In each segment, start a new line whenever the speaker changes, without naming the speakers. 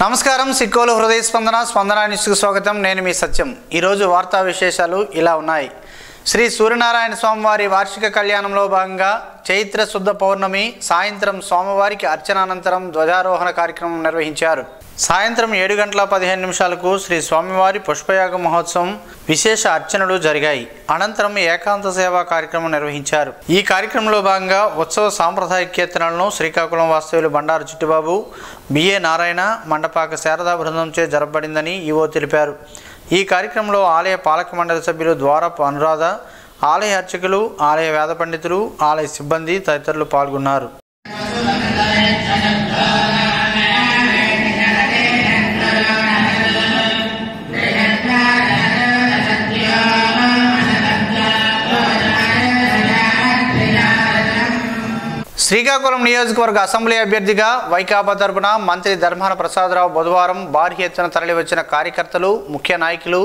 నమస్కారం సిక్కోలు హృదయ స్పందన న్యూస్కు స్వాగతం. నేను మీ సత్యం. ఈరోజు వార్తా విశేషాలు ఇలా ఉన్నాయి. శ్రీ సూర్యనారాయణ స్వామివారి వార్షిక కళ్యాణంలో భాగంగా చైత్ర శుద్ధ పౌర్ణమి సాయంత్రం స్వామివారికి అర్చనానంతరం ధ్వజారోహణ కార్యక్రమం నిర్వహించారు. సాయంత్రం 7:15 శ్రీ స్వామివారి పుష్పయాగ మహోత్సవం విశేష అర్చనలు జరిగాయి. అనంతరం ఏకాంత సేవా కార్యక్రమం నిర్వహించారు. ఈ కార్యక్రమంలో భాగంగా ఉత్సవ సాంప్రదాయ కీర్తనలను శ్రీకాకుళం వాస్తవ్యులు బండారు చిట్టుబాబు, బిఏ నారాయణ, మండపాక శారదా బృందంచే జరపబడిందని ఈవో తెలిపారు. ఈ కార్యక్రమంలో ఆలయ పాలక మండలి సభ్యులు ద్వారపు అనురాధ, ఆలయ అర్చకులు, ఆలయ వేద పండితులు, ఆలయ సిబ్బంది తదితరులు పాల్గొన్నారు. శ్రీకాకుళం నియోజకవర్గ అసెంబ్లీ అభ్యర్థిగా వైకాపా తరపున మంత్రి ధర్మాన ప్రసాదరావు బుధవారం భారీ ఎత్తున తరలివచ్చిన కార్యకర్తలు, ముఖ్య నాయకులు,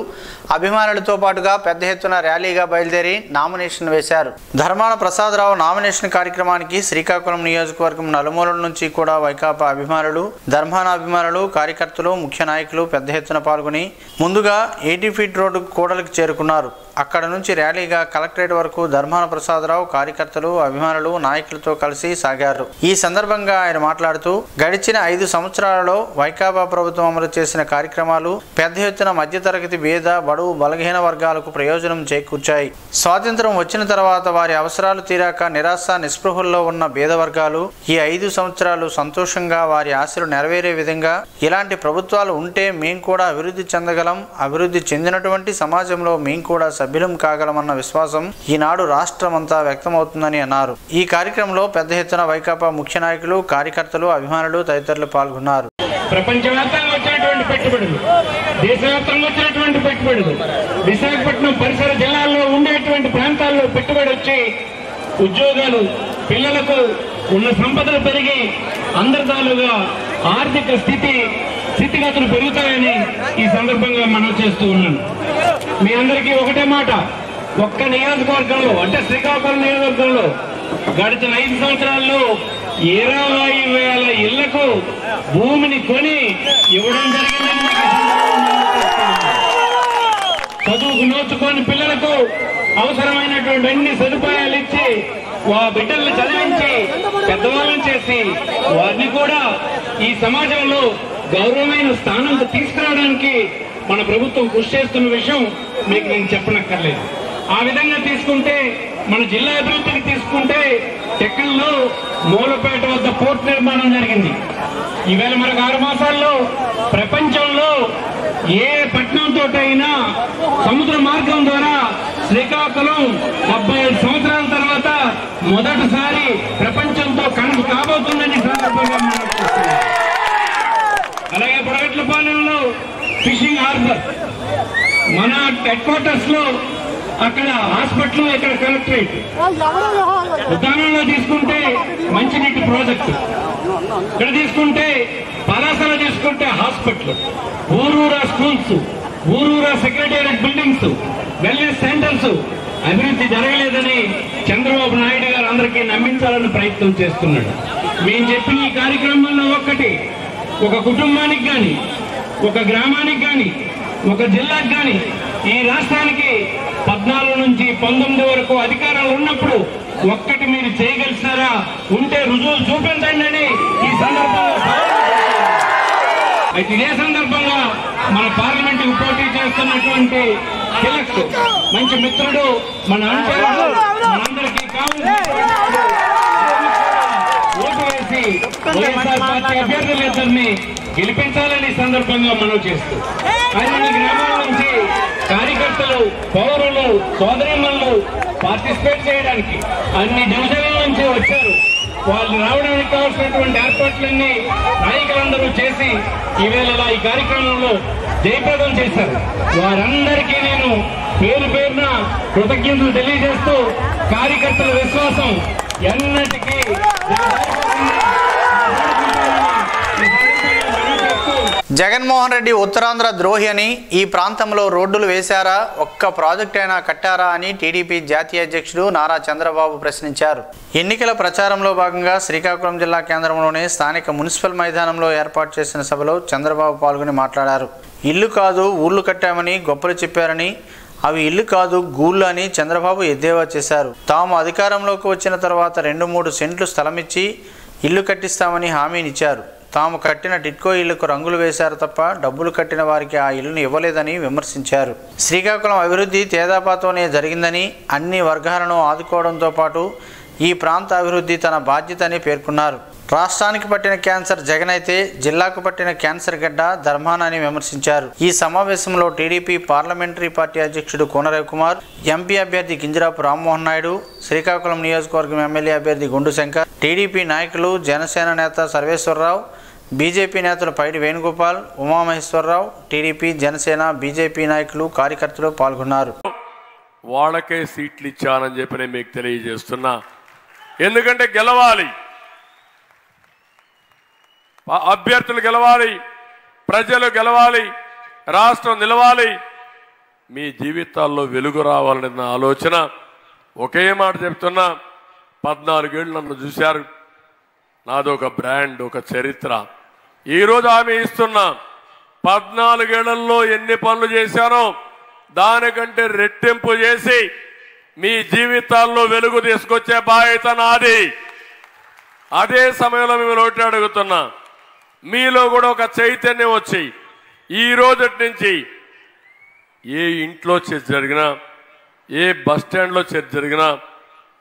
అభిమానులతో పాటుగా పెద్ద ఎత్తున ర్యాలీగా బయలుదేరి నామినేషన్ వేశారు. ధర్మాన ప్రసాదరావు నామినేషన్ కార్యక్రమానికి శ్రీకాకుళం నియోజకవర్గం నలుమూలల నుంచి కూడా వైకాపా అభిమానులు, ధర్మాన అభిమానులు, కార్యకర్తలు, ముఖ్య నాయకులు పెద్ద ఎత్తున పాల్గొని ముందుగా 80 ఫీట్ రోడ్డు కూడలికి చేరుకున్నారు. అక్కడ నుంచి ర్యాలీగా కలెక్టరేట్ వరకు ధర్మాన ప్రసాదరావు కార్యకర్తలు, అభిమానులు, నాయకులతో కలిసి సాగారు. ఈ సందర్భంగా ఆయన మాట్లాడుతూ గడిచిన 5 సంవత్సరాలలో వైకాపా ప్రభుత్వం అమలు చేసిన కార్యక్రమాలు పెద్ద ఎత్తున మధ్యతరగతి, పేద, బడుగు, బలహీన వర్గాలకు ప్రయోజనం చేకూర్చాయి. స్వాతంత్రం వచ్చిన తర్వాత వారి అవసరాలు తీరాక నిరాశ, నిస్పృహల్లో ఉన్న పేద వర్గాలు ఈ 5 సంవత్సరాలు సంతోషంగా వారి ఆశలు నెరవేరే విధంగా ఇలాంటి ప్రభుత్వాలు ఉంటే మేం కూడా అభివృద్ధి చెందగలం, అభివృద్ధి చెందినటువంటి సమాజంలో మేం కూడా సభ్యులం కాగలమన్న విశ్వాసం ఈనాడు రాష్ట్రమంతా వ్యక్తమవుతుందని అన్నారు. ఈ కార్యక్రమంలో పెద్ద ఎత్తున వైకాపా ముఖ్య నాయకులు, కార్యకర్తలు, అభిమానులు తదితరులు పాల్గొన్నారు.
ప్రపంచవ్యాప్తంగా వచ్చినటువంటి పెట్టుబడులు, దేశవ్యాప్తంగా వచ్చినటువంటి పెట్టుబడులు, విశాఖపట్నం పరిసర జిల్లాల్లో ఉండేటువంటి ప్రాంతాల్లో పెట్టుబడి వచ్చి ఉద్యోగాలు, పిల్లలకు ఉన్న సంపదలు పెరిగి అందరిదాలుగా ఆర్థిక స్థితిగతులు పెరుగుతాయని ఈ సందర్భంగా మనం చేస్తూ ఉన్నాను. మీ అందరికీ ఒకటే మాట, ఒక్క నియోజకవర్గంలో అంటే శ్రీకాకుళం నియోజకవర్గంలో గడిచిన 5 సంవత్సరాల్లో 20,000 ఇళ్లకు భూమిని కొని ఇవ్వడం జరిగిందని చదువుకు నోచుకొని పిల్లలకు అవసరమైనటువంటి అన్ని సదుపాయాలు ఇచ్చి బిడ్డల్ని చదివించి పెద్దవాళ్ళని చేసి వారిని కూడా ఈ సమాజంలో గౌరవమైన స్థానంలో తీసుకురావడానికి మన ప్రభుత్వం కృషి చేస్తున్న విషయం మీకు నేను చెప్పనక్కర్లేదు. ఆ విధంగా తీసుకుంటే మన జిల్లా అభివృద్ధికి తీసుకుంటే టెక్కల్లో మూలపేట వద్ద పోర్ట్ నిర్మాణం జరిగింది. ఈవేళ మనకు 6 మాసాల్లో ప్రపంచంలో ఏ పట్టణంతో అయినా సముద్ర మార్గం ద్వారా శ్రీకాకుళం 75 సంవత్సరాల తర్వాత మొదటిసారి ప్రపంచంతో కనెక్ట్ కాబోతుందని సందర్భంగా మనం చూస్తున్నాం. అలాగే పొడగట్లపాలెంలో ఫిషింగ్ హార్బర్, మన హెడ్ క్వార్టర్స్ లో అక్కడ హాస్పిటల్, ఇక్కడ కలెక్టరేట్. ఉద్యానంలో తీసుకుంటే మంచినీటి ప్రాజెక్టు, ఇక్కడ తీసుకుంటే పలాసలో తీసుకుంటే హాస్పిటల్, ఊరూరా స్కూల్స్, ఊరూరా సెక్రటేరియట్ బిల్డింగ్స్, వెల్నెస్ సెంటర్స్ అభివృద్ధి జరగలేదని చంద్రబాబు నాయుడు గారు అందరికీ నమ్మించాలని ప్రయత్నం చేస్తున్నాడు. మేము చెప్పిన ఈ కార్యక్రమంలో ఒక కుటుంబానికి కానీ, ఒక గ్రామానికి కానీ, ఒక జిల్లాకి కానీ, ఈ రాష్ట్రానికి 14 నుంచి 19 వరకు అధికారాలు ఉన్నప్పుడు ఒక్కటి మీరు చేయగలిసారా? ఉంటే రుజువులు చూపించండి అని ఈ సందర్భంగా అయితే ఇదే సందర్భంగా మన పార్లమెంటుకు పోటీ చేస్తున్నటువంటి తిలక్ మంచి మిత్రుడు, మనందరికీ కావాల్సిన ఓటు వేసి వైఎస్ఆర్ పార్టీ అభ్యర్థులిద్దరిని గెలిపించాలని సందర్భంగా మనం చేస్తూ అన్ని గ్రామాల నుంచి కార్యకర్తలు, పౌరులు, సోదరీమణులు పార్టిసిపేట్ చేయడానికి అన్ని డివిజన్ల నుంచి వచ్చారు. వాళ్ళు రావడానికి కావాల్సినటువంటి ఏర్పాట్లన్నీ నాయకులందరూ చేసి ఈవేళ ఈ కార్యక్రమంలో జయప్రదం చేశారు. వారందరికీ నేను పేరు పేరున కృతజ్ఞతలు తెలియజేస్తూ కార్యకర్తల విశ్వాసం ఎన్నటికీ
జగన్మోహన్ రెడ్డి ఉత్తరాంధ్ర ద్రోహి అని, ఈ ప్రాంతంలో రోడ్డులు వేశారా, ఒక్క ప్రాజెక్ట్ అయినా కట్టారా అని టీడీపీ జాతీయ అధ్యక్షుడు నారా చంద్రబాబు ప్రశ్నించారు. ఎన్నికల ప్రచారంలో భాగంగా శ్రీకాకుళం జిల్లా కేంద్రంలోని స్థానిక మున్సిపల్ మైదానంలో ఏర్పాటు చేసిన సభలో చంద్రబాబు పాల్గొని మాట్లాడారు. ఇల్లు కాదు ఊళ్ళు కట్టామని గొప్పలు చెప్పారని, అవి ఇల్లు కాదు గూళ్ళు అని చంద్రబాబు ఎద్దేవా చేశారు. తాము అధికారంలోకి వచ్చిన తర్వాత 2-3 సెంట్లు స్థలమిచ్చి ఇల్లు కట్టిస్తామని హామీనిచ్చారు. తాము కట్టిన టిట్కో ఇళ్లకు రంగులు వేశారు తప్ప డబ్బులు కట్టిన వారికి ఆ ఇల్లును ఇవ్వలేదని విమర్శించారు. శ్రీకాకుళం అభివృద్ధి తేదాపాతోనే జరిగిందని, అన్ని వర్గాలను ఆదుకోవడంతో పాటు ఈ ప్రాంత అభివృద్ధి తన బాధ్యత అని పేర్కొన్నారు. రాష్ట్రానికి పట్టిన క్యాన్సర్ జగన్ అయితే జిల్లాకు పట్టిన క్యాన్సర్ గడ్డ ధర్మాన అని విమర్శించారు. ఈ సమావేశంలో టీడీపీ పార్లమెంటరీ పార్టీ అధ్యక్షుడు కోన రవికుమార్, ఎంపీ అభ్యర్థి కింజరాపు రామ్మోహన్ నాయుడు, శ్రీకాకుళం నియోజకవర్గం ఎమ్మెల్యే అభ్యర్థి గుండు శంకర్, టీడీపీ నాయకులు, జనసేన నేత సర్వేశ్వరరావు, బీజేపీ నేతలు పైడి వేణుగోపాల్, ఉమామహేశ్వరరావు, టీడీపీ, జనసేన, బీజేపీ నాయకులు, కార్యకర్తలు పాల్గొన్నారు.
వాళ్ళకే సీట్లు ఇచ్చానని చెప్పి నేను మీకు తెలియజేస్తున్నా. ఎందుకంటే గెలవాలి, అభ్యర్థులు గెలవాలి, ప్రజలు గెలవాలి, రాష్ట్రం నిలవాలి, మీ జీవితాల్లో వెలుగు రావాలన్న ఆలోచన. ఒకే మాట చెప్తున్నా, 14 ఏళ్ళు నన్ను చూశారు. నాదొక బ్రాండ్, ఒక చరిత్ర. ఈరోజు హామీ ఇస్తున్నా, 14 ఏళ్లలో ఎన్ని పనులు చేశానో దానికంటే రెట్టింపు చేసి మీ జీవితాల్లో వెలుగు తీసుకొచ్చే బాధ్యత నాది. అదే సమయంలో మిమ్మల్ని ఒకటి అడుగుతున్నా, మీలో కూడా ఒక చైతన్యం వచ్చి ఈ రోజు నుంచి ఏ ఇంట్లో చర్చ జరిగినా, ఏ బస్ స్టాండ్లో చర్చ జరిగినా,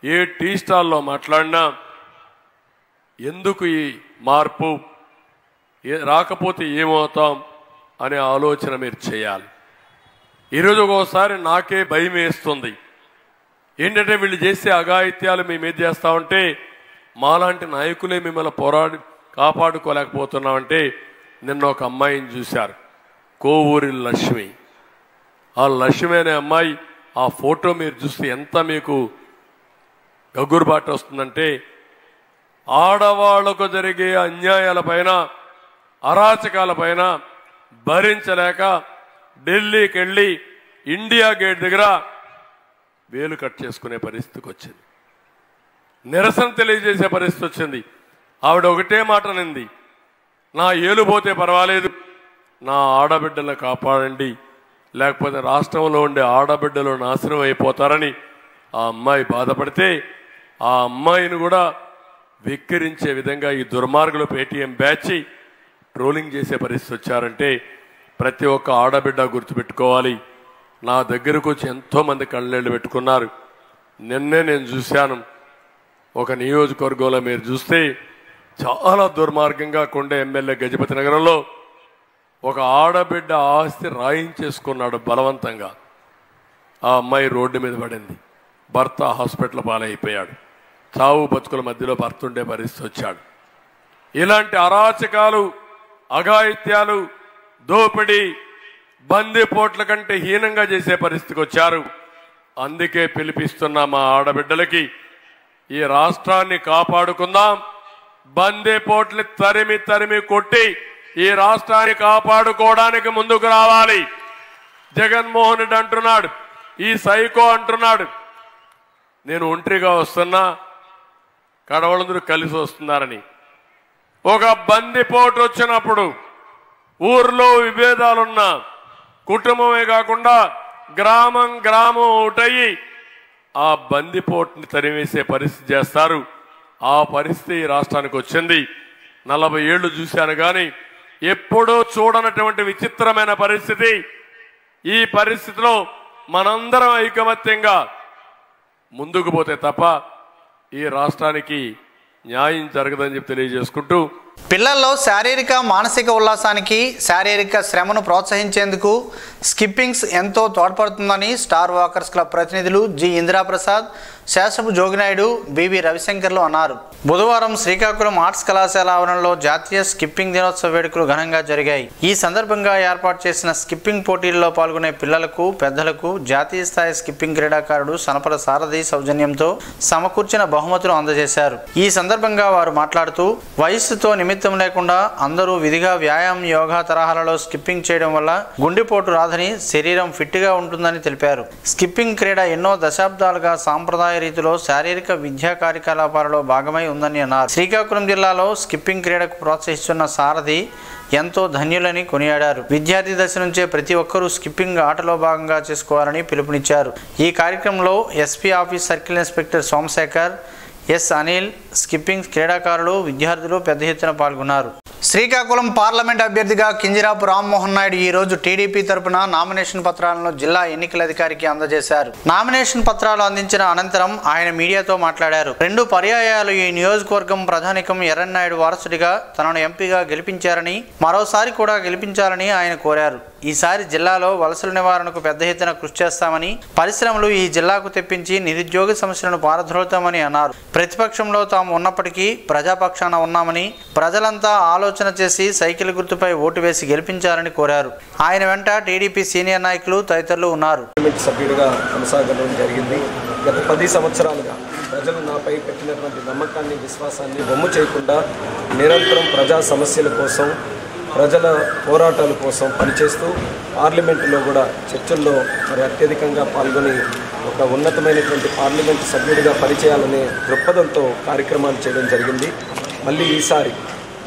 ఏ టీ స్టాల్లో మాట్లాడినా ఎందుకు ఈ మార్పు, రాకపోతే ఏమవుతాం అనే ఆలోచన మీరు చేయాలి. ఈరోజు ఒక్కోసారి నాకే భయం వేస్తుంది. ఏంటంటే వీళ్ళు చేసే అఘాయిత్యాలు మీ మీద చేస్తా ఉంటే మాలాంటి నాయకులే మిమ్మల్ని కాపాడుకోలేకపోతున్నామంటే, నిన్న ఒక అమ్మాయిని చూశారు, కోవూరి లక్ష్మి. ఆ లక్ష్మి అనే అమ్మాయి, ఆ ఫోటో మీరు చూస్తే ఎంత మీకు గగురుబాట వస్తుందంటే, ఆడవాళ్లకు జరిగే అన్యాయాలపైన, అరాచకాలపైన భరించలేక ఢిల్లీకి వెళ్ళి ఇండియా గేట్ దగ్గర వేలు కట్ చేసుకునే పరిస్థితికి వచ్చింది. నిరసన తెలియజేసే పరిస్థితి వచ్చింది. ఆవిడ ఒకటే మాట అనింది, నా ఏలు పోతే పర్వాలేదు, నా ఆడబిడ్డలను కాపాడండి, లేకపోతే రాష్ట్రంలో ఉండే ఆడబిడ్డలు నాశనం అయిపోతారని ఆ అమ్మాయి బాధపడితే, ఆ అమ్మాయిని కూడా వెక్కిరించే విధంగా ఈ దుర్మార్గులు పేటీఎం బ్యాచ్ ట్రోలింగ్ చేసే పరిస్థితి వచ్చారంటే ప్రతి ఒక్క ఆడబిడ్డ గుర్తుపెట్టుకోవాలి. నా దగ్గరకు వచ్చి ఎంతోమంది కళ్ళనీళ్ళు పెట్టుకున్నారు. నిన్నే నేను చూశాను, ఒక నియోజకవర్గంలో మీరు చూస్తే చాలా దుర్మార్గంగా కొండ ఎమ్మెల్యే గజపతి నగరంలో ఒక ఆడబిడ్డ ఆస్తి రాయించేసుకున్నాడు బలవంతంగా. ఆ అమ్మాయి రోడ్డు మీద పడింది, భర్త హాస్పిటల్ పాలైపోయాడు, చావు బతుకుల మధ్యలో భర్త ఉండే పరిస్థితి వచ్చాడు. ఇలాంటి అరాచకాలు, అఘాయిత్యాలు, దోపిడీ, బందీపోట్ల కంటే హీనంగా చేసే పరిస్థితికి వచ్చారు. అందుకే పిలిపిస్తున్నా మా ఆడబిడ్డలకి, ఈ రాష్ట్రాన్ని కాపాడుకుందాం. బందీపోట్ల తరిమి తరిమి కొట్టి ఈ రాష్ట్రాన్ని కాపాడుకోవడానికి ముందుకు రావాలి. జగన్మోహన్ రెడ్డి అంటున్నాడు, ఈ సైకో అంటున్నాడు, నేను ఒంటరిగా వస్తున్నా, కడవలందరూ కలిసి వస్తున్నారని. ఒక బందిపోటు వచ్చినప్పుడు ఊర్లో విభేదాలున్నా కుటుంబమే కాకుండా గ్రామం గ్రామం ఒకటయ్యి ఆ బందిపోటుని తరివేసే పరిస్థితి చేస్తారు. ఆ పరిస్థితి రాష్ట్రానికి వచ్చింది. 40 ఏళ్లు చూశాను కానీ ఎప్పుడూ చూడనటువంటి విచిత్రమైన పరిస్థితి. ఈ పరిస్థితిలో మనందరం ఐకమత్యంగా ముందుకు పోతే తప్ప ఈ రాష్ట్రానికి న్యాయం జరగదని చెప్పి తెలియజేసుకుంటూ,
పిల్లల్లో శారీరక మానసిక ఉల్లాసానికి, శారీరక శ్రమను ప్రోత్సహించేందుకు స్కిప్పింగ్స్ ఎంతో తోడ్పడుతుందని స్టార్ వాకర్స్ క్లబ్ ప్రతినిధులు జి ఇందిరాప్రసాద్, శాసపు జోగినాయుడు, బివి రవిశంకర్లు అన్నారు. బుధవారం శ్రీకాకుళం ఆర్ట్స్ కళాశాల ఆవరణలో జాతీయ స్కిప్పింగ్ దినోత్సవ వేడుకలు ఘనంగా జరిగాయి. ఈ సందర్భంగా ఏర్పాటు చేసిన స్కిప్పింగ్ పోటీల్లో పాల్గొనే పిల్లలకు, పెద్దలకు జాతీయ స్థాయి స్కిప్పింగ్ క్రీడాకారుడు సనపల సారథి సౌజన్యంతో సమకూర్చిన బహుమతులు అందజేశారు. ఈ సందర్భంగా వారు మాట్లాడుతూ, వయస్సుతో నిమిత్తం లేకుండా అందరూ విధిగా వ్యాయామం, యోగా తరహాలలో స్కిప్పింగ్ చేయడం వల్ల గుండెపోటు రాదని, శరీరం ఫిట్గా ఉంటుందని తెలిపారు. స్కిప్పింగ్ క్రీడ ఎన్నో దశాబ్దాలుగా సాంప్రదాయ రీతిలో శారీరక విద్యా కార్యకలాపాలలో భాగమై ఉందని అన్నారు. శ్రీకాకుళం జిల్లాలో స్కిప్పింగ్ క్రీడకు ప్రోత్సహిస్తున్న సారథి ఎంతో ధన్యులని కొనియాడారు. విద్యార్థి దశ నుంచే ప్రతి ఒక్కరూ స్కిప్పింగ్ ఆటలో భాగంగా చేసుకోవాలని పిలుపునిచ్చారు. ఈ కార్యక్రమంలో SP office circle inspector Somashekar, S Anil, skipping క్రీడాకారులు, విద్యార్థులు పెద్ద ఎత్తున పాల్గొన్నారు. శ్రీకాకుళం పార్లమెంట్ అభ్యర్థిగా కింజరాపు రామ్మోహన్ నాయుడు ఈ రోజు టీడీపీ తరపున నామినేషన్ పత్రాలను జిల్లా ఎన్నికల అధికారికి అందజేశారు. నామినేషన్ పత్రాలు అందించిన అనంతరం ఆయన మీడియాతో మాట్లాడారు. 2 పర్యాయాలు ఈ నియోజకవర్గం ప్రధానికం ఎర్రన్నాయుడు వారసుడిగా తనను ఎంపీగా గెలిపించారని, మరోసారి కూడా గెలిపించాలని ఆయన కోరారు. ఈసారి జిల్లాలో వలసల నివారణకు పెద్ద ఎత్తున కృషి చేస్తామని, పరిశ్రమలు ఈ జిల్లాకు తెప్పించి నిరుద్యోగ సమస్యలను పారద్రోలుతామని అన్నారు. ప్రతిపక్షంలో తాము ఉన్నప్పటికీ ప్రజాపక్షాన ఉన్నామని, ప్రజలంతా ఆలోచన చేసి సైకిల్ గుర్తుపై ఓటు వేసి గెలిపించాలని కోరారు. ఆయన వెంట టీడీపీ సీనియర్ నాయకులు తదితరులు ఉన్నారు.
సభ్యుడిగా కొనసాగడం జరిగింది. గత 10 సంవత్సరాలుగా ప్రజలు నాపై పెట్టినటువంటి నమ్మకాన్ని, విశ్వాసాన్ని బొమ్ము చేయకుండా నిరంతరం ప్రజా సమస్యల కోసం, ప్రజల పోరాటాల కోసం పనిచేస్తూ పార్లమెంటులో కూడా చర్చల్లో మరి అత్యధికంగా పాల్గొని ఒక ఉన్నతమైనటువంటి పార్లమెంటు సభ్యుడిగా పనిచేయాలనే దృక్పథంతో కార్యక్రమాలు చేయడం జరిగింది. మళ్ళీ ఈసారి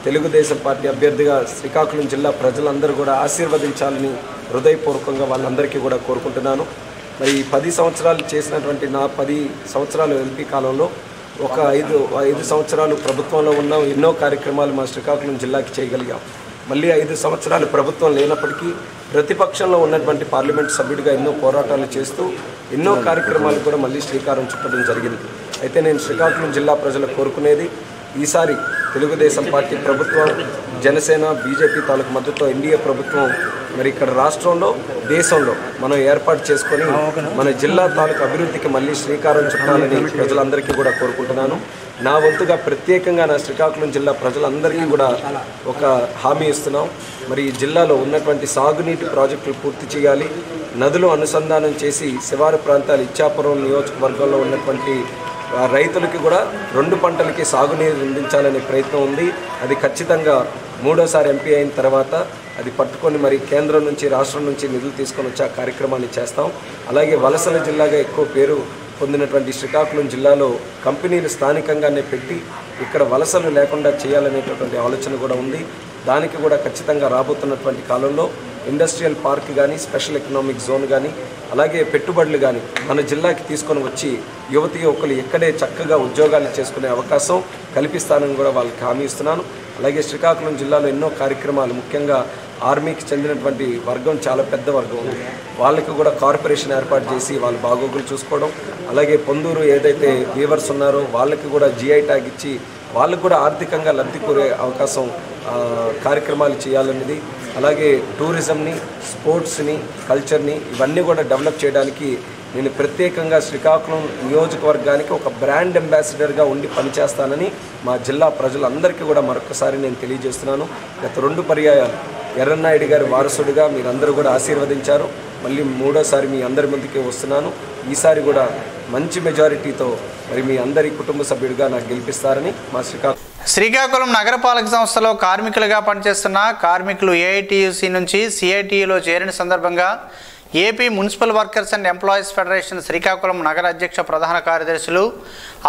తెలుగుదేశం పార్టీ అభ్యర్థిగా శ్రీకాకుళం జిల్లా ప్రజలందరూ కూడా ఆశీర్వదించాలని హృదయపూర్వకంగా వాళ్ళందరికీ కూడా కోరుకుంటున్నాను. మరి 10 సంవత్సరాలు చేసినటువంటి నా 10 సంవత్సరాలు ఎంపీ కాలంలో ఒక 5 సంవత్సరాలు ప్రభుత్వంలో ఉన్నాం. ఎన్నో కార్యక్రమాలు మా శ్రీకాకుళం జిల్లాకి చేయగలిగాం. మళ్ళీ 5 సంవత్సరాలు ప్రభుత్వం లేనప్పటికీ ప్రతిపక్షంలో ఉన్నటువంటి పార్లమెంట్ సభ్యుడిగా ఎన్నో పోరాటాలు చేస్తూ ఎన్నో కార్యక్రమాలు కూడా మళ్ళీ శ్రీకారం చుట్టడం జరిగింది. అయితే నేను శ్రీకాకుళం జిల్లా ప్రజలకు కోరుకునేది, ఈసారి తెలుగుదేశం పార్టీ ప్రభుత్వం, జనసేన, బీజేపీ తాలూకు మద్దతుతో ఎన్డీఏ ప్రభుత్వం మరి ఇక్కడ రాష్ట్రంలో, దేశంలో మనం ఏర్పాటు చేసుకొని మన జిల్లా తాలూకు అభివృద్ధికి మళ్ళీ శ్రీకారం చుట్టాలని ప్రజలందరికీ కూడా కోరుకుంటున్నాను. నా వంతుగా ప్రత్యేకంగా నా శ్రీకాకుళం జిల్లా ప్రజలందరికీ కూడా ఒక హామీ ఇస్తున్నాం. మరి ఈ జిల్లాలో ఉన్నటువంటి సాగునీటి ప్రాజెక్టులు పూర్తి చేయాలి. నదులు అనుసంధానం చేసి శివారు ప్రాంతాలు, ఇచ్చాపురం నియోజకవర్గంలో ఉన్నటువంటి రైతులకి కూడా 2 పంటలకి సాగునీరు అందించాలనే ప్రయత్నం ఉంది. అది ఖచ్చితంగా 3వ ఎంపీ అయిన తర్వాత అది పట్టుకొని మరి కేంద్రం నుంచి, రాష్ట్రం నుంచి నిధులు తీసుకొని వచ్చి ఆ కార్యక్రమాన్ని చేస్తాం. అలాగే వలసల జిల్లాగా ఎక్కువ పేరు పొందినటువంటి శ్రీకాకుళం జిల్లాలో కంపెనీలు స్థానికంగానే పెట్టి ఇక్కడ వలసలు లేకుండా చేయాలనేటటువంటి ఆలోచన కూడా ఉంది. దానికి కూడా ఖచ్చితంగా రాబోతున్నటువంటి కాలంలో ఇండస్ట్రియల్ పార్క్ కానీ, స్పెషల్ ఎకనామిక్ జోన్ కానీ, అలాగే పెట్టుబడులు కానీ మన జిల్లాకి తీసుకొని వచ్చి యువతి యువకులు ఇక్కడే చక్కగా ఉద్యోగాలు చేసుకునే అవకాశం కల్పిస్తానని కూడా వాళ్ళకి హామీ ఇస్తున్నాను. అలాగే శ్రీకాకుళం జిల్లాలో ఎన్నో కార్యక్రమాలు, ముఖ్యంగా ఆర్మీకి చెందినటువంటి వర్గం చాలా పెద్ద వర్గం ఉంది. వాళ్ళకి కూడా కార్పొరేషన్ ఏర్పాటు చేసి వాళ్ళ బాగోగులు చూసుకోవడం, అలాగే పొందూరు ఏదైతే వీవర్స్ ఉన్నారో వాళ్ళకి కూడా GI ట్యాగ్ ఇచ్చి వాళ్ళకు కూడా ఆర్థికంగా లబ్ధి కోరే అవకాశం కార్యక్రమాలు చేయాలనేది, అలాగే టూరిజంని, స్పోర్ట్స్ని, కల్చర్ని ఇవన్నీ కూడా డెవలప్ చేయడానికి నేను ప్రత్యేకంగా శ్రీకాకుళం నియోజకవర్గానికి ఒక బ్రాండ్ అంబాసిడర్గా ఉండి పనిచేస్తానని మా జిల్లా ప్రజలందరికీ కూడా మరొకసారి నేను తెలియజేస్తున్నాను. గత 2 పర్యాయాలు ఎర్రన్నాయుడు గారి వారసుడిగా మీరందరూ కూడా ఆశీర్వదించారు. మళ్ళీ 3వసారి మీ అందరి ముందుకే వస్తున్నాను. ఈసారి కూడా మంచి మెజారిటీతో మరి మీ అందరి కుటుంబ సభ్యుడిగా నాకు గెలిపిస్తారని మా
శ్రీకాకుళం నగరపాలక సంస్థలో కార్మికులుగా పనిచేస్తున్న కార్మికులు ఏఐటీయూసీ నుంచి సిఐటియులో చేరిన సందర్భంగా AP municipal workers and employees federation Srikakulam నగర అధ్యక్ష ప్రధాన కార్యదర్శులు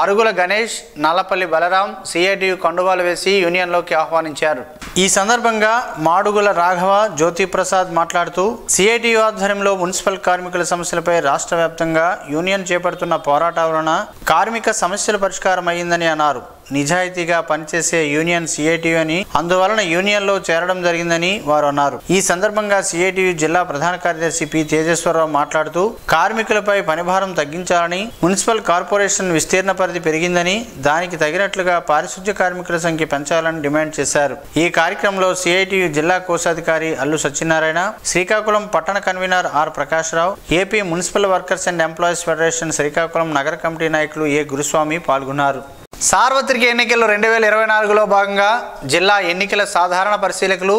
అరుగుల గణేష్, నల్లపల్లి బలరాం సిఐటియు కండువాలు వేసి యూనియన్లోకి ఆహ్వానించారు. ఈ సందర్భంగా మాడుగుల రాఘవ, జ్యోతిప్రసాద్ మాట్లాడుతూ సిఐటియు ఆధ్వర్యంలో మున్సిపల్ కార్మికుల సమస్యలపై రాష్ట్ర వ్యాప్తంగా యూనియన్ చేపడుతున్న పోరాటం వలన కార్మిక సమస్యల పరిష్కారం అయ్యిందని అన్నారు. నిజాయితీగా పనిచేసే యూనియన్ సిఐటియు అని, అందువలన యూనియన్లో చేరడం జరిగిందని వారు అన్నారు. ఈ సందర్భంగా సిఐటియు జిల్లా ప్రధాన కార్యదర్శి పి తేజేశ్వరరావు మాట్లాడుతూ కార్మికులపై పనిభారం తగ్గించాలని, మున్సిపల్ కార్పొరేషన్ విస్తీర్ణ పరిధి పెరిగిందని, దానికి తగినట్లుగా పారిశుధ్య కార్మికుల సంఖ్య పెంచాలని డిమాండ్ చేశారు. ఈ కార్యక్రమంలో సిఐటియు జిల్లా కోశాధికారి అల్లు సత్యనారాయణ, శ్రీకాకుళం పట్టణ convener R Prakash Rao, AP municipal workers and employees federation Srikakulam నగర కమిటీ నాయకులు ఏ గురుస్వామి పాల్గొన్నారు. సార్వత్రిక ఎన్నికలు 2024లో భాగంగా జిల్లా ఎన్నికల సాధారణ పరిశీలకులు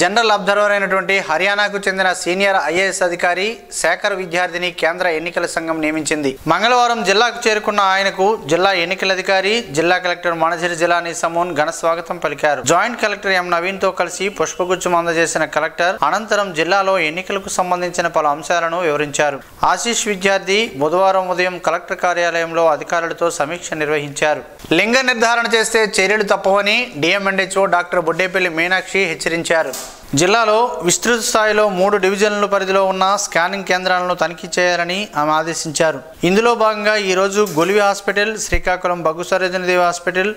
జనరల్ అబ్జర్వర్ అయినటువంటి హర్యానాకు చెందిన సీనియర్ ఐఏఎస్ అధికారి శేఖర్ విద్యార్థిని కేంద్ర ఎన్నికల సంఘం నియమించింది. మంగళవారం జిల్లాకు చేరుకున్న ఆయనకు జిల్లా ఎన్నికల అధికారి, జిల్లా కలెక్టర్ మనజిరి జిలానీ సమూన్ ఘన స్వాగతం పలికారు. జాయింట్ కలెక్టర్ ఎం నవీన్ తో కలిసి పుష్పగుచ్చం అందజేసిన కలెక్టర్ అనంతరం జిల్లాలో ఎన్నికలకు సంబంధించిన పలు అంశాలను వివరించారు. ఆశీష్ విద్యార్థి బుధవారం ఉదయం కలెక్టర్ కార్యాలయంలో అధికారులతో సమీక్ష నిర్వహించారు. లింగ నిర్ధారణ చేస్తే చర్యలు తప్పవని డిఎంఎన్హెచ్ఓ డాక్టర్ బుడ్డేపల్లి మీనాక్షి హెచ్చరించారు. జిల్లాలో విస్తృత స్థాయిలో 3 డివిజన్ల పరిధిలో ఉన్న స్కానింగ్ కేంద్రాలను తనిఖీ చేయాలని ఆమె ఆదేశించారు. ఇందులో భాగంగా ఈరోజు గొలివి hospital, Srikakulam bug Sarojini Devi hospital,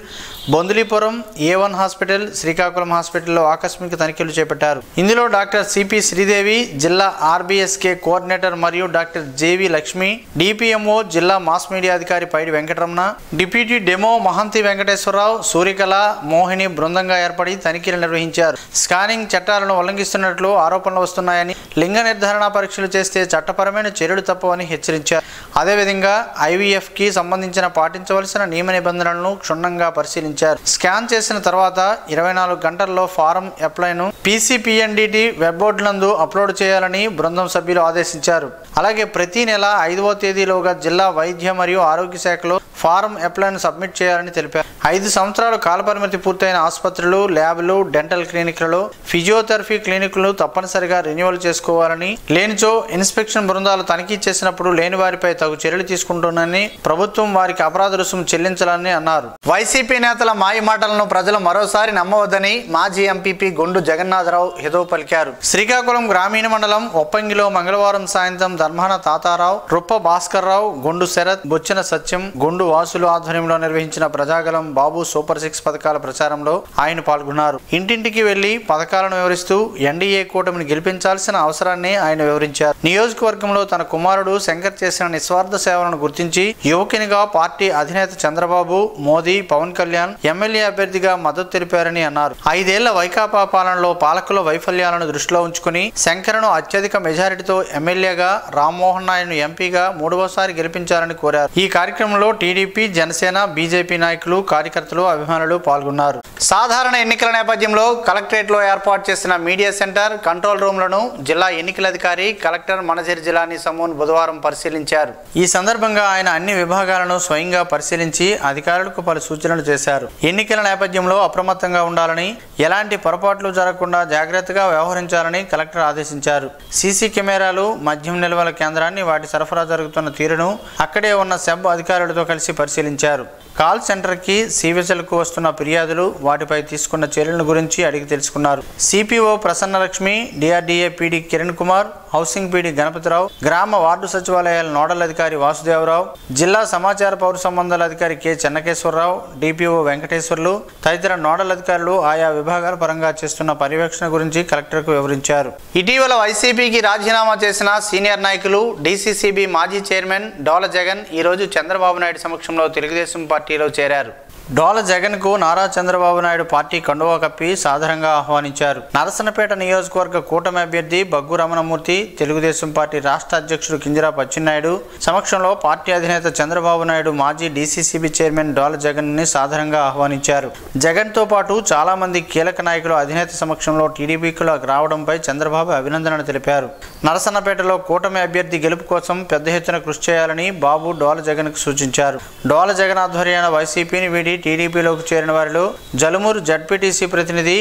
బొందులీపురం A1 hospital, Srikakulam హాస్పిటల్లో ఆకస్మిక తనిఖీలు చేపట్టారు. ఇందులో డాక్టర్ సిపి శ్రీదేవి, జిల్లా RBSK కోఆర్డినేటర్ మరియు డాక్టర్ జేవి లక్ష్మి, డిపిఎంఓ జిల్లా మాస్ మీడియా అధికారి పైడి వెంకటరమణ, డిప్యూటీ డెమో మహంతి వెంకటేశ్వరరావు, సూర్యకళ, మోహిని బృందంగా ఏర్పడి తనిఖీలు నిర్వహించారు. స్కానింగ్ చట్టాలను ఉల్లంఘిస్తున్నట్లు ఆరోపణలు వస్తున్నాయని, లింగ నిర్ధారణ పరీక్షలు చేస్తే చట్టపరమైన చర్యలు తప్పవని హెచ్చరించారు. అదేవిధంగా IVF కి సంబంధించిన పాటించవలసిన నియమ నిబంధనలను క్షుణ్ణంగా పరిశీలించారు. స్కాన్ చేసిన తర్వాత 24 గంటల్లో ఫారం అప్లైను PCPNDT వెబ్ బోర్డు నందు అప్లోడ్ చేయాలని బృందం సభ్యులు ఆదేశించారు. అలాగే ప్రతి నెల 5వ తేదీలోగా జిల్లా వైద్య మరియు ఆరోగ్య శాఖలో ఫారం అప్లైను సబ్మిట్ చేయాలని తెలిపారు. 5 సంవత్సరాలు కాలపరిమితి పూర్తయిన ఆసుపత్రులు, ల్యాబ్లు, డెంటల్ క్లినిక్లలో ఫిజియోథెరపీ క్లినిక్లు తప్పనిసరిగా రెన్యువల్ చేసుకోవాలని, లేనిచో ఇన్స్పెక్షన్ బృందాలు తనిఖీ చేసినప్పుడు లేని వారిపై తగు చర్యలు తీసుకుంటుందని, ప్రభుత్వం వారికి అపరాధ రుసుము చెల్లించాలని అన్నారు. వైసీపీ నేతల మాయ మాటలను ప్రజలు మరోసారి నమ్మవద్దని మాజీ ఎంపీపీ గొండు జగన్నాథరావు హితవు పలికారు. శ్రీకాకుళం గ్రామీణ మండలం ఒప్పంగిలో మంగళవారం సాయంత్రం ధర్మాన తాతారావు, రుప్ప భాస్కర్రావు, గొండు శరత్, బొచ్చిన సత్యం, గొండు వాసులు ఆధ్వర్యంలో నిర్వహించిన ప్రజాగలం బాబు సూపర్ 6 పథకాల ప్రచారంలో ఆయన పాల్గొన్నారు. ఇంటింటికి వెళ్లి పథకాలను వివరిస్తూ ఎన్డీఏ కూటమిని గెలిపించాల్సిన అవసరాన్ని ఆయన వివరించారు. నియోజకవర్గంలో తన కుమారుడు శంకర్ చేసిన నిస్వార్థ సేవలను గుర్తించి యువకునిగా పార్టీ అధినేత చంద్రబాబు, మోదీ, పవన్ కళ్యాణ్ ఎమ్మెల్యే అభ్యర్థిగా మద్దతు తెలిపారని అన్నారు. 5 ఏళ్ల వైకాపా పాలనలో పాలకుల వైఫల్యాలను దృష్టిలో ఉంచుకుని శంకర్ను అత్యధిక మెజారిటీతో ఎమ్మెల్యేగా, రామ్మోహన్ నాయుడును ఎంపీగా 3వసారి గెలిపించాలని కోరారు. ఈ కార్యక్రమంలో టీడీపీ, జనసేన, బీజేపీ నాయకులు, కార్యకర్తలు, అభిమానులు పాల్గొన్నారు. సాధారణ ఎన్నికల నేపథ్యంలో కలెక్టరేట్లో ఏర్పాటు చేసిన మీడియా సెంటర్, కంట్రోల్ రూమ్లను జిల్లా ఎన్నికల అధికారి కలెక్టర్ మనజిరి జిలానీ సమూన్ బుధవారం పరిశీలించారు. ఈ సందర్భంగా ఆయన అన్ని విభాగాలను స్వయంగా పరిశీలించి అధికారులకు పలు సూచనలు చేశారు. ఎన్నికల నేపథ్యంలో అప్రమత్తంగా ఉండాలని, ఎలాంటి పొరపాట్లు జరగకుండా జాగ్రత్తగా వ్యవహరించాలని కలెక్టర్ ఆదేశించారు. సీసీ కెమెరాలు, మద్యం నిల్వల కేంద్రాన్ని, వాటి సరఫరా జరుగుతున్న తీరును అక్కడే ఉన్న సెబ్ అధికారులతో కలిసి పరిశీలించారు. కాల్ సెంటర్కి, సివిజిల్కు వస్తున్న ఫిర్యాదులు, వాటిపై తీసుకున్న చర్యల గురించి అడిగి తెలుసుకున్నారు. CPO Prasanna Lakshmi, DRDA PD Kiran Kumar, housing PD Ganapathi Rao, గ్రామ వార్డు సచివాలయాల నోడల్ అధికారి వాసుదేవరావు, జిల్లా సమాచార పౌర సంబంధాల అధికారి కె చెన్నకేశ్వరరావు, డిపిఓ వెంకటేశ్వర్లు తదితర నోడల్ అధికారులు ఆయా విభాగాల పరంగా చేస్తున్న పర్యవేక్షణ గురించి కలెక్టర్కు వివరించారు. ఇటీవల వైసీపీకి రాజీనామా చేసిన సీనియర్ నాయకులు, డీసీసీబీ మాజీ చైర్మన్ డోల జగన్ ఈరోజు చంద్రబాబు నాయుడు సమక్షంలో తెలుగుదేశం పార్టీలో చేరారు. డోల జగన్ కు నారా చంద్రబాబు నాయుడు పార్టీ కండువా కప్పి సాదరంగా ఆహ్వానించారు. నరసన్నపేట నియోజకవర్గ కూటమి అభ్యర్థి బగ్గు రమణమూర్తి, తెలుగుదేశం పార్టీ రాష్ట్ర అధ్యక్షుడు కింజరాపు అచ్చెన్నాయుడు సమక్షంలో పార్టీ అధినేత చంద్రబాబు నాయుడు మాజీ డీసీసీబీ చైర్మన్ డోల జగన్ ని సాదరంగా ఆహ్వానించారు. జగన్ తో పాటు చాలా మంది కీలక నాయకులు అధినేత సమక్షంలో టీడీపీకి రావడంపై చంద్రబాబు అభినందనలు తెలిపారు. నరసన్నపేటలో కూటమి అభ్యర్థి గెలుపు కోసం పెద్ద ఎత్తున కృషి చేయాలని బాబు డోల జగన్ కు సూచించారు. డోల జగన్ ఆధ్వర్యాన వైసీపీని వీడి టీడీపీలోకి చేరిన వారిలో జలుమూరు జడ్పీటీసీ ప్రతినిధి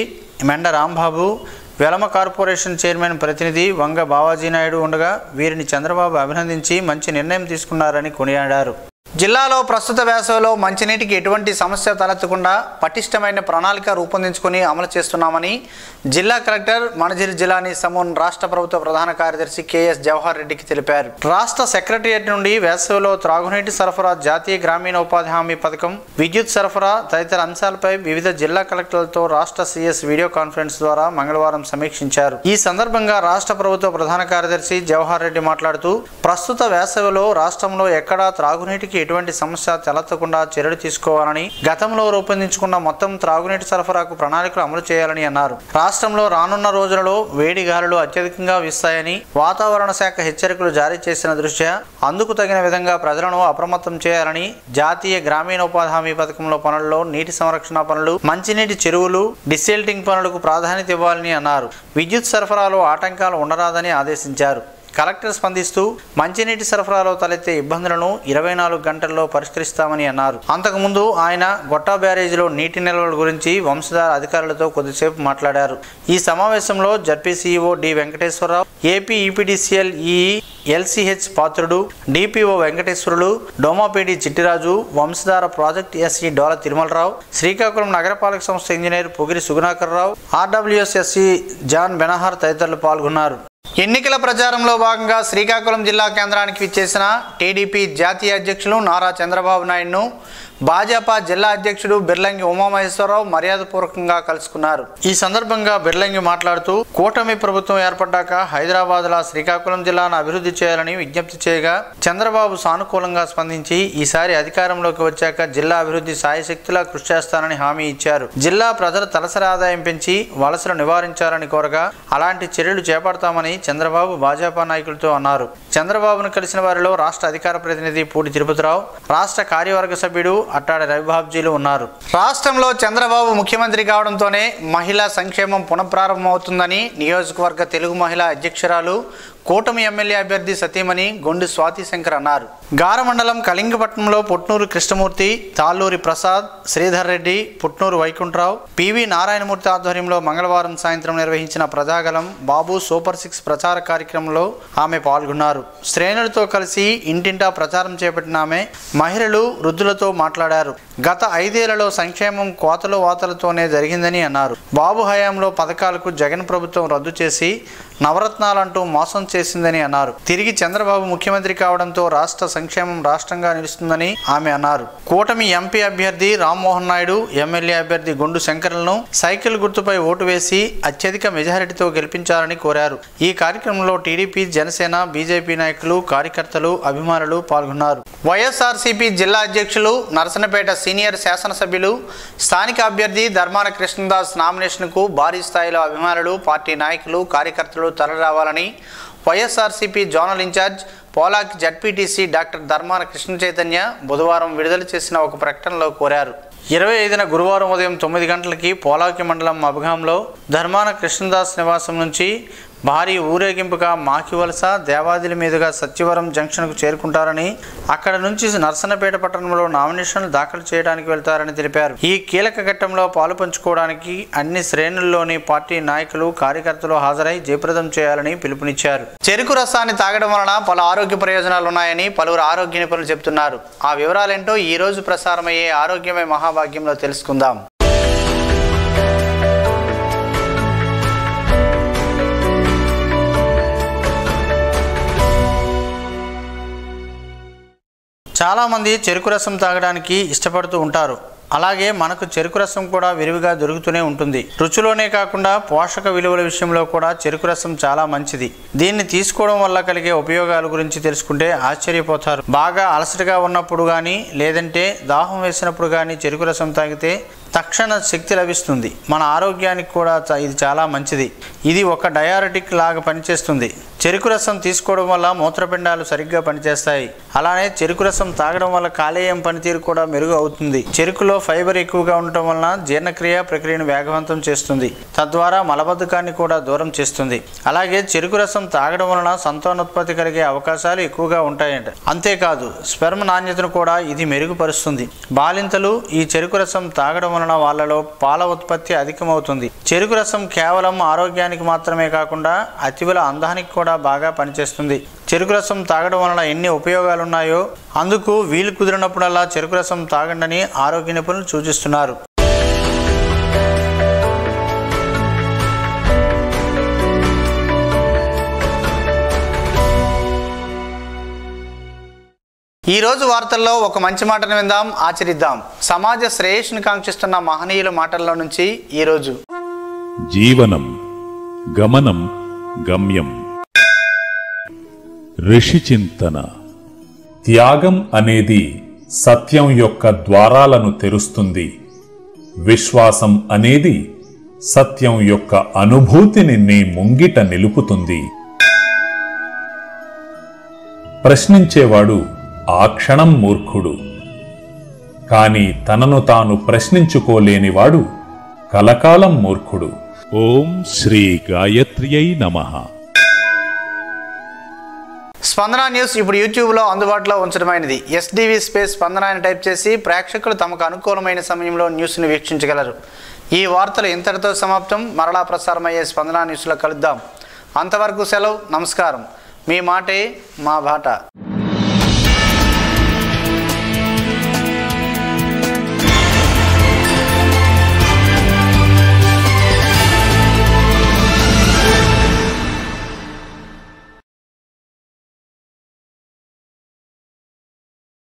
మెండ రాంబాబు, వెలమ కార్పొరేషన్ చైర్మన్ ప్రతినిధి వంగ బావాజీ నాయుడు ఉండగా వీరిని చంద్రబాబు అభినందించి మంచి నిర్ణయం తీసుకున్నారని కొనియాడారు. జిల్లాలో ప్రస్తుత వేసవిలో మంచినీటికి ఎటువంటి సమస్య తలెత్తకుండా పటిష్టమైన ప్రణాళిక రూపొందించుకొని అమలు చేస్తున్నామని జిల్లా కలెక్టర్ మణిజిరి జిలానీ సమూన్ రాష్ట్ర ప్రభుత్వ ప్రధాన కార్యదర్శి కెఎస్ జవహర్ రెడ్డికి తెలిపారు. రాష్ట్ర సెక్రటరియట్ నుండి వేసవిలో త్రాగునీటి సరఫరా, జాతీయ గ్రామీణ ఉపాధి హామీ పథకం, విద్యుత్ సరఫరా తదితర అంశాలపై వివిధ జిల్లా కలెక్టర్లతో రాష్ట్ర సిఎస్ వీడియో కాన్ఫరెన్స్ ద్వారా మంగళవారం సమీక్షించారు. ఈ సందర్భంగా రాష్ట్ర ప్రభుత్వ ప్రధాన కార్యదర్శి జవహర్ రెడ్డి మాట్లాడుతూ ప్రస్తుత వేసవిలో రాష్ట్రంలో ఎక్కడా త్రాగునీటికి ఎటువంటి సమస్య తలెత్తకుండా చర్యలు తీసుకోవాలని, గతంలో రూపొందించుకున్న మొత్తం త్రాగునీటి సరఫరాకు ప్రణాళికలు అమలు చేయాలని అన్నారు. రాష్ట్రంలో రానున్న రోజులలో వేడి గాలులు అత్యధికంగా వీస్తాయని వాతావరణ శాఖ హెచ్చరికలు జారీ చేసిన దృష్ట్యా అందుకు తగిన విధంగా ప్రజలను అప్రమత్తం చేయాలని, జాతీయ గ్రామీణ ఉపాధి హామీ పథకంలో పనుల్లో నీటి సంరక్షణ పనులు, మంచినీటి చెరువులు, డిసెల్టింగ్ పనులకు ప్రాధాన్యత ఇవ్వాలని అన్నారు. విద్యుత్ సరఫరాలో ఆటంకాలు ఉండరాదని ఆదేశించారు. కలెక్టర్ స్పందిస్తూ మంచినీటి సరఫరాలో తలెత్తే ఇబ్బందులను 24 గంటల్లో పరిష్కరిస్తామని అన్నారు. అంతకుముందు ఆయన గొట్టా బ్యారేజీలో నీటి నిల్వల గురించి వంశధార అధికారులతో కొద్దిసేపు మాట్లాడారు. ఈ సమావేశంలో ZP CEO D Venkateswararao, AP EPDCL EE LCH పాత్రుడు, DPO Venkateswarlu, డోమాపేడి Chittiraju, Vamsadhara project SE డోల తిరుమలరావు, శ్రీకాకుళం నగరపాలక సంస్థ ఇంజనీర్ పొగిరి సుగుణాకర్రావు, ఆర్డబ్ల్యూఎస్ఎస్ఈ జాన్ బెనహార్ తదితరులు పాల్గొన్నారు. ఎన్నికల ప్రచారంలో భాగంగా శ్రీకాకుళం జిల్లా కేంద్రానికి విచ్చేసిన టీడీపీ జాతీయ అధ్యక్షులు నారా చంద్రబాబు నాయుడును భాజపా జిల్లా అధ్యక్షుడు బిర్లంగి ఉమామహేశ్వరరావు మర్యాదపూర్వకంగా కలుసుకున్నారు. ఈ సందర్భంగా బిర్లంగి మాట్లాడుతూ కూటమి ప్రభుత్వం ఏర్పడ్డాక హైదరాబాద్లో శ్రీకాకుళం జిల్లాను అభివృద్ధి చేయాలని విజ్ఞప్తి చేయగా చంద్రబాబు సానుకూలంగా స్పందించి ఈసారి అధికారంలోకి వచ్చాక జిల్లా అభివృద్ధి సాయశక్తులా కృషి చేస్తానని హామీ ఇచ్చారు. జిల్లా ప్రజల తలసరి ఆదాయం పెంచి వలసలు నివారించాలని కోరగా అలాంటి చర్యలు చేపడతామని చంద్రబాబు భాజపా నాయకులతో అన్నారు. చంద్రబాబును కలిసిన వారిలో రాష్ట్ర అధికార ప్రతినిధి పూడి తిరుపతిరావు, రాష్ట్ర కార్యవర్గ సభ్యుడు అట్టాడి రవిబాబ్జీలు ఉన్నారు. రాష్ట్రంలో చంద్రబాబు ముఖ్యమంత్రి కావడంతోనే మహిళా సంక్షేమం పునఃప్రారంభమవుతుందని నియోజకవర్గ తెలుగు మహిళా అధ్యక్షురాలు, కూటమి ఎమ్మెల్యే అభ్యర్థి సతీమణి గొండు స్వాతి శంకర్ అన్నారు. గార మండలం కళింగపట్నంలో పుట్నూరు కృష్ణమూర్తి, తాళ్ళూరి ప్రసాద్, శ్రీధర్ రెడ్డి, పుట్నూరు వైకుంఠరావు, పివి నారాయణమూర్తి ఆధ్వర్యంలో మంగళవారం సాయంత్రం నిర్వహించిన ప్రజాగలం బాబు సూపర్ 6 ప్రచార కార్యక్రమంలో ఆమె పాల్గొన్నారు. శ్రేణులతో కలిసి ఇంటింటా ప్రచారం చేపట్టిన ఆమె మహిళలు, వృద్ధులతో మాట్లాడారు. గత 5 ఏళ్లలో సంక్షేమం కోతలు వాతలతోనే జరిగిందని అన్నారు. బాబు హయాంలో పథకాలకు జగన్ ప్రభుత్వం రద్దు చేసి నవరత్నాలంటూ మోసం చేసిందని అన్నారు. తిరిగి చంద్రబాబు ముఖ్యమంత్రి కావడంతో రాష్ట్ర సంక్షేమం రాష్ట్రంగా నిలుస్తుందని ఆమె అన్నారు. కూటమి ఎంపీ అభ్యర్థి రామ్మోహన్ నాయుడు, ఎమ్మెల్యే అభ్యర్థి గొండు శంకర్లను సైకిల్ గుర్తుపై ఓటు వేసి అత్యధిక మెజారిటీతో గెలిపించాలని కోరారు. ఈ కార్యక్రమంలో టీడీపీ, జనసేన, బీజేపీ నాయకులు, కార్యకర్తలు, అభిమానులు పాల్గొన్నారు. వైఎస్ఆర్సీపీ జిల్లా అధ్యక్షులు, నరసనపేట సీనియర్ శాసనసభ్యులు, స్థానిక అభ్యర్థి ధర్మాన కృష్ణదాస్ నామినేషన్కు భారీ స్థాయిలో అభిమానులు, పార్టీ నాయకులు, కార్యకర్తలు తరలిరావాలని YSRCP zonal incharge Polaki ZPTC doctor Dharmana Krishna Chaitanya బుధవారం విడుదల చేసిన ఒక ప్రకటనలో కోరారు. 25న గురువారం ఉదయం 9 గంటలకి పోలాకి మండలం అబగాంలో ధర్మాన కృష్ణదాస్ నివాసం నుంచి భారీ ఊరేగింపుగా మాకివలస, దేవాదిల మీదుగా సత్యవరం జంక్షన్కు చేరుకుంటారని, అక్కడ నుంచి నర్సనపేట పట్టణంలో నామినేషన్లు దాఖలు చేయడానికి వెళ్తారని తెలిపారు. ఈ కీలక ఘట్టంలో పాలు పంచుకోవడానికి అన్ని శ్రేణుల్లోని పార్టీ నాయకులు, కార్యకర్తలు హాజరై జయప్రదం చేయాలని పిలుపునిచ్చారు. చెరుకు రసాన్ని తాగడం వలన పలు ఆరోగ్య ప్రయోజనాలు ఉన్నాయని పలువురు ఆరోగ్య నిపుణులు చెబుతున్నారు. ఆ వివరాలేంటో ఈ రోజు ప్రసారమయ్యే ఆరోగ్యమే మహాభాగ్యంలో తెలుసుకుందాం. చాలామంది చెరుకు రసం తాగడానికి ఇష్టపడుతూ ఉంటారు. అలాగే మనకు చెరుకు రసం కూడా విరివిగా దొరుకుతూనే ఉంటుంది. రుచిలోనే కాకుండా పోషక విలువల విషయంలో కూడా చెరుకు రసం చాలా మంచిది. దీన్ని తీసుకోవడం వల్ల కలిగే ఉపయోగాల గురించి తెలుసుకుంటే ఆశ్చర్యపోతారు. బాగా అలసటగా ఉన్నప్పుడు కానీ, లేదంటే దాహం వేసినప్పుడు కానీ చెరుకు రసం తాగితే తక్షణ శక్తి లభిస్తుంది. మన ఆరోగ్యానికి కూడా ఇది చాలా మంచిది. ఇది ఒక డయారెటిక్ లాగా పనిచేస్తుంది. చెరుకు రసం తీసుకోవడం వల్ల మూత్రపిండాలు సరిగ్గా పనిచేస్తాయి. అలానే చెరుకు రసం తాగడం వల్ల కాలేయం పనితీరు కూడా మెరుగు అవుతుంది. చెరుకులో ఫైబర్ ఎక్కువగా ఉండటం వలన జీర్ణక్రియ ప్రక్రియను వేగవంతం చేస్తుంది. తద్వారా మలబద్ధకాన్ని కూడా దూరం చేస్తుంది. అలాగే చెరుకు రసం తాగడం వలన సంతానోత్పత్తి కలిగే అవకాశాలు ఎక్కువగా ఉంటాయంట. అంతేకాదు స్పెర్మ్ నాణ్యతను కూడా ఇది మెరుగుపరుస్తుంది. బాలింతలు ఈ చెరుకు రసం తాగడం వలన వలన వాళ్ళలో పాల ఉత్పత్తి అధికమవుతుంది. చెరుకు రసం కేవలం ఆరోగ్యానికి మాత్రమే కాకుండా అతివల అందానికి కూడా బాగా పనిచేస్తుంది. చెరుకు రసం తాగడం వలన ఎన్ని ఉపయోగాలున్నాయో అందుకు వీలు కుదిరినప్పుడల్లా చెరుకు రసం తాగండని ఆరోగ్య నిపుణులు సూచిస్తున్నారు. ఈ రోజు వార్తల్లో ఒక మంచి మాటను విందాం, ఆచరిద్దాం. సమాజ శ్రేయస్సును కాంక్షిస్తున్న మహనీయుల మాటల్లో నుంచి ఈరోజు.
జీవనం గమనం గమ్యం. ఋషి చింతన. త్యాగం అనేది సత్యం యొక్క ద్వారాలను తెరుస్తుంది. విశ్వాసం అనేది సత్యం యొక్క అనుభూతిని నీ ముంగిట నిలుపుతుంది. ప్రశ్నించేవాడు ఆ క్షణం మూర్ఖుడు, కాని తనను తాను ప్రశ్నించుకోలేనివాడు కలకాలం మూర్ఖుడు. ఓం శ్రీ గాయత్ర్యై నమః.
స్పందన న్యూస్ ఇప్పుడు యూట్యూబ్లో అందుబాటులో ఉంచడమైనది. SDV స్పేస్ స్పందన అని టైప్ చేసి ప్రేక్షకులు తమకు అనుకూలమైన సమయంలో న్యూస్ను వీక్షించగలరు. ఈ వార్తలు ఇంతటితో సమాప్తం. మరలా ప్రసారమయ్యే స్పందన న్యూస్లో కలుద్దాం. అంతవరకు సెలవు. నమస్కారం. మీ మాటే మా బాట.